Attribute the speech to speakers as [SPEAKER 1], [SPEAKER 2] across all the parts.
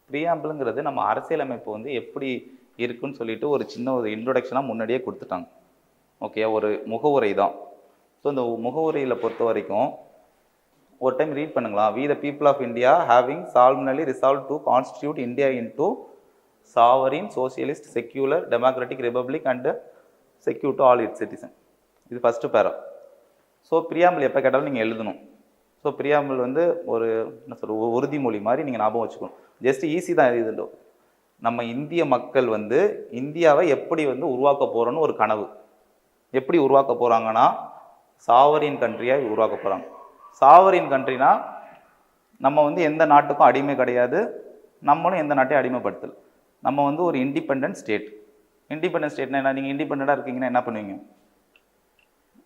[SPEAKER 1] ப்ரீஆம்பிள்ங்கிறது நம்ம அரசியலமைப்பு வந்து எப்படி இருக்குன்னு சொல்லிட்டு ஒரு சின்ன ஒரு இன்ட்ரொடக்ஷனாக முன்னாடியே கொடுத்துட்டாங்க. ஓகே, ஒரு முகவுரை தான். ஸோ இந்த முகவுரையில் பொறுத்த வரைக்கும் ஒரு டைம் ரீட் பண்ணுங்களா. We the people of India having solemnly resolved to constitute India into sovereign socialist secular democratic republic and secure to all its citizen. இது ஃபஸ்ட்டு பேரா. ஸோ ப்ரியாம்பிள் எப்போ கேட்டாலும் நீங்கள் எழுதணும். ஸோ ப்ரியாம்பிள் வந்து ஒரு என்ன சொல்ற உறுதிமொழி மாதிரி நீங்கள் ஞாபகம் வச்சுக்கணும். ஜஸ்ட் ஈஸி தான் இது. நம்ம இந்திய மக்கள் வந்து இந்தியாவை எப்படி வந்து உருவாக்க போகிறோன்னு ஒரு கனவு. எப்படி உருவாக்க போகிறாங்கன்னா சாவரின் கண்ட்ரியாக உருவாக்க போகிறாங்க. சாவரின் கண்ட்ரினா நம்ம வந்து எந்த நாட்டுக்கும் அடிமை கிடையாது, நம்மளும் எந்த நாட்டையும் அடிமைப்படுத்தல். நம்ம வந்து ஒரு இண்டிபெண்டன்ட் ஸ்டேட். இண்டிபெண்டன்ட் ஸ்டேட்னா என்ன? நீங்கள் இண்டிபெண்ட்டாக இருக்கீங்கன்னா என்ன பண்ணுவீங்க?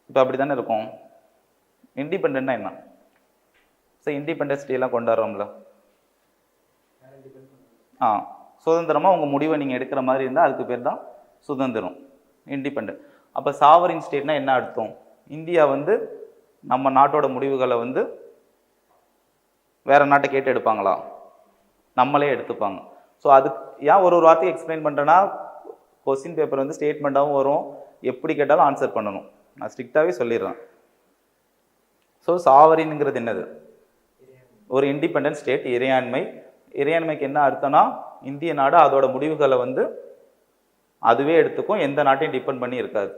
[SPEAKER 1] இப்போ அப்படி தானே இருக்கும். இண்டிபெண்ட்னா என்ன? சார் இண்டிபெண்டன்ஸ் டேலாம் கொண்டாடுறோம்ல. சுதந்திரமாக உங்கள் முடிவை நீங்கள் எடுக்கிற மாதிரி இருந்தால் அதுக்கு பேர் தான் சுதந்திரம், இண்டிபெண்ட். அப்போ சாவரின் ஸ்டேட்னா என்ன அர்த்தம்? இந்தியா வந்து நம்ம நாட்டோட முடிவுகளை வந்து வேற நாட்டை கேட்டு எடுப்பாங்களா? நம்மளே எடுத்துப்பாங்க. ஸோ அதுக்கு ஏன் ஒரு வார்த்தையை எக்ஸ்பிளைன் பண்ணுறேன்னா, கொஸ்டின் பேப்பர் வந்து ஸ்டேட்மெண்ட்டாகவும் வரும், எப்படி கேட்டாலும் ஆன்சர் பண்ணணும். நான் ஸ்ட்ரிக்டாகவே சொல்லிடுறேன். ஸோ சாவரின்ங்கிறது என்னது? ஒரு இண்டிபெண்டன்ட் ஸ்டேட், இறையாண்மை. இறையாண்மைக்கு என்ன அர்த்தம்னா, இந்திய நாடு அதோட முடிவுகளை வந்து அதுவே எடுத்துக்கும், எந்த நாட்டையும் டிபெண்ட் பண்ணி இருக்காது.